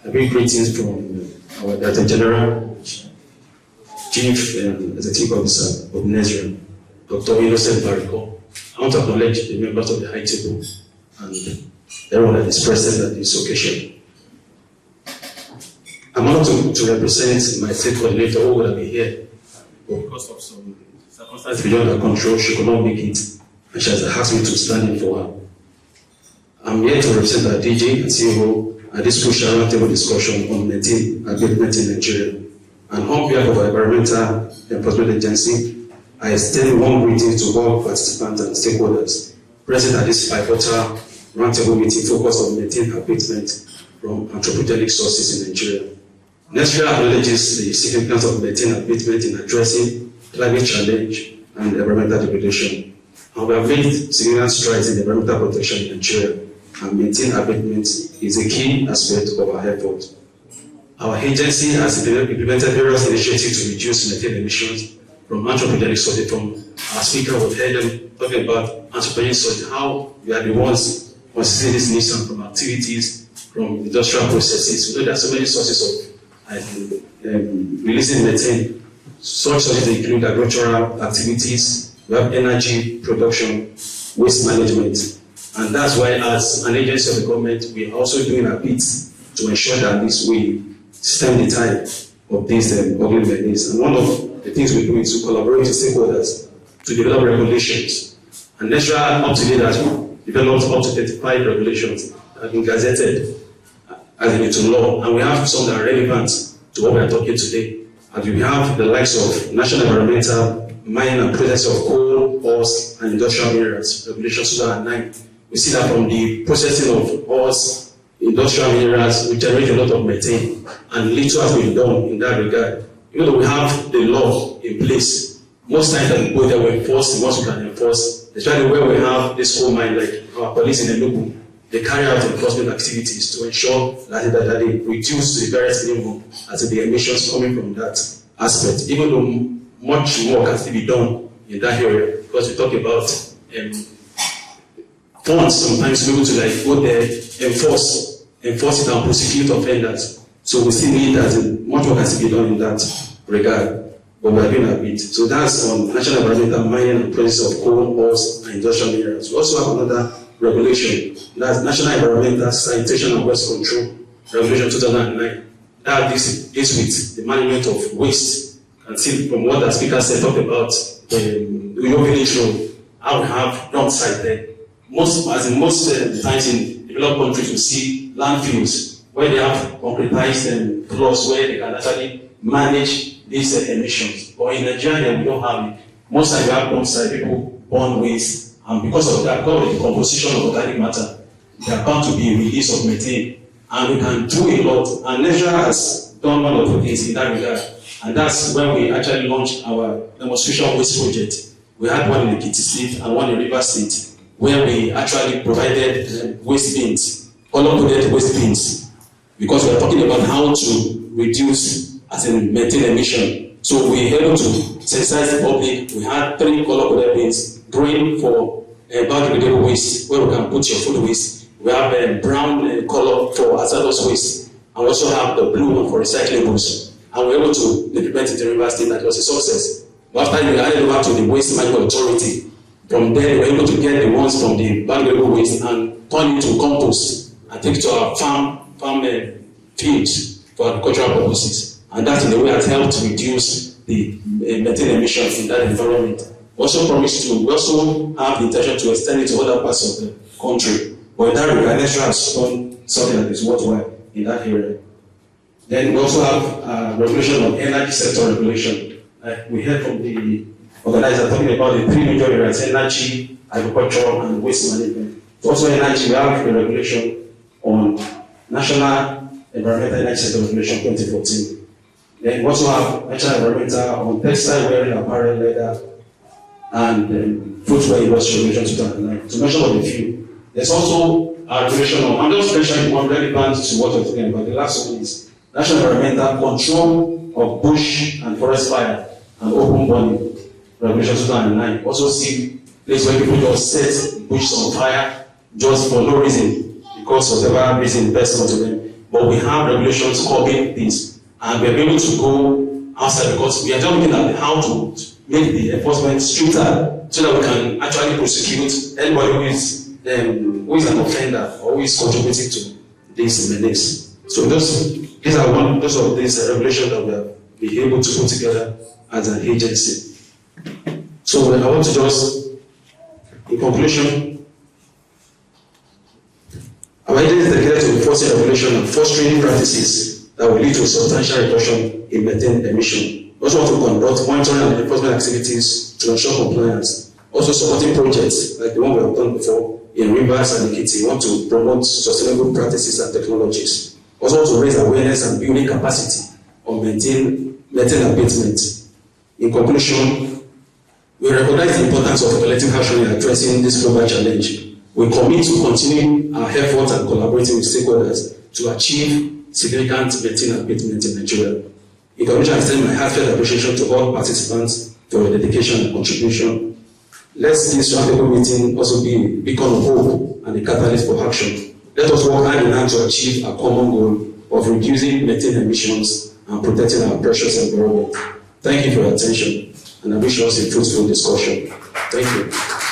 I bring greetings from our Director General, Chief Executive Officer of NESREA, Dr. Innocent Bariko. I want to acknowledge the members of the High Table and everyone that is present at this occasion. I'm honored to represent my state coordinator who would have been here, but because of some circumstances beyond her control, she could not make it, and she has asked me to stand in for her. I'm here to represent our DG and CEO at this crucial roundtable discussion on methane abatement in Nigeria. And on behalf of our Environmental Enforcement Agency, I extend warm greetings to all participants and stakeholders present at this pivotal roundtable meeting focused on methane abatement from anthropogenic sources in Nigeria. NESREA acknowledges the significance of methane abatement in addressing climate challenge and environmental degradation. And we have made significant strides in environmental protection in Nigeria, and methane abatement is a key aspect of our effort. Our agency has implemented various initiatives to reduce methane emissions from anthropogenic sources. From our speaker, we've heard them talking about anthropogenic sources, how we are the ones considering this nuisance from activities, from industrial processes. We know there are so many sources of releasing methane. Such sources include agricultural activities, we have energy production, waste management. And that's why, as an agency of the government, we are also doing a bit to ensure that this we stem the tide of these ugly menace. And one of the things we do is to collaborate with stakeholders to develop regulations. And NESREA up to date has developed up to 35 regulations that have been gazetted as into law. And we have some that are relevant to what we are talking today. And we have the likes of National Environmental, Mining and Processing of Coal, Oils, and Industrial Minerals, Regulation 2009. We see that from the processing of oils, industrial minerals, we generate a lot of methane, and little has been done in that regard. Even though we have the law in place, most times that we go there, we enforce the ones we can enforce, especially where we have this coal mine, like our police in the local, they carry out enforcement activities to ensure that they reduce to the various minimum as the emissions coming from that aspect, even though much more can still be done in that area, because we talk about funds sometimes to be able to go there, enforce it and prosecute offenders. So we still need that much more can still be done in that regard, but we are doing a bit. So that's on National Environmental, Mining and Processing of Coal, Oils, and Industrial Minerals. We also have another regulation, that's National Environmental Sanitation and Waste Control Regulation 2009. That is with the management of waste. And see from what the speaker said, talk about Uyo Village Road, how we have dump site there. Most times in developed countries, we see landfills where they have concretized plots where they can actually manage these emissions. But in Nigeria, we don't have it. Most times we have dump site, people burn waste, and because of that, because of the composition of organic matter, they are bound to be a release of methane. And we can do a lot. And NESREA has done one of the things in that regard. And that's when we actually launched our demonstration waste project. We had one in Ekiti State and one in Rivers State, where we actually provided waste bins, color-coded waste bins, because we are talking about how to reduce methane emission. So we were able to sensitize the public. We had 3 color-coded bins, green for biodegradable waste, where we can put your food waste. We have a brown color for hazardous waste, and we also have the blue one for recyclables. And we were able to implement it in Rivers State. That was a success. After we handed over to the Waste Management Authority, from there we were able to get the ones from the biodegradable waste and turn it to compost and take it to our farm fields for agricultural purposes. And that in a way has helped to reduce the methane emissions in that environment. We also have the intention to extend it to other parts of the country. But in that regard, NESREA has done something that is worthwhile in that area. Then we also have regulation on energy sector regulation. We heard from the organizer talking about the 3 major areas: energy, agriculture, and waste management. So also energy, we have a regulation on National Environmental Energy Sector Regulation 2014. Then we also have National Environmental on textile, wearing, apparel, leather, and footwear industry regulation 2009. To mention of a few. There's also a regulation on, I'm just mentioning one relevant to what we're talking about. The last one is National Environmental Control of Bush and Forest Fire and Open Burning Regulation 2009. Also see place where people just set bushes on fire just for no reason, because whatever reason best known to them. but we have regulations covering this, and we are able to go outside because we are just looking at how to make the enforcement stricter so that we can actually prosecute anybody who is an offender or who is contributing to this menace. So these are those of these regulations that we have been able to put together as an agency. So I want to just, in conclusion, our agency is dedicated to enforcing regulation and fostering practices that will lead to a substantial reduction in methane emission. Also want to conduct monitoring and enforcement activities to ensure compliance. Also supporting projects like the one we have done before in Rivers and Ekiti. We want to promote sustainable practices and technologies. Also want to raise awareness and building capacity on methane abatement. In conclusion, we recognize the importance of collective action in addressing this global challenge. We commit to continue our efforts and collaborating with stakeholders to achieve significant methane abatement in Nigeria. In conclusion, I extend my heartfelt appreciation to all participants for their dedication and contribution. Let this roundtable meeting also be a beacon of hope and a catalyst for action. Let us work hand in hand to achieve a common goal of reducing methane emissions and protecting our precious environment. Thank you for your attention, and I wish us a fruitful discussion. Thank you.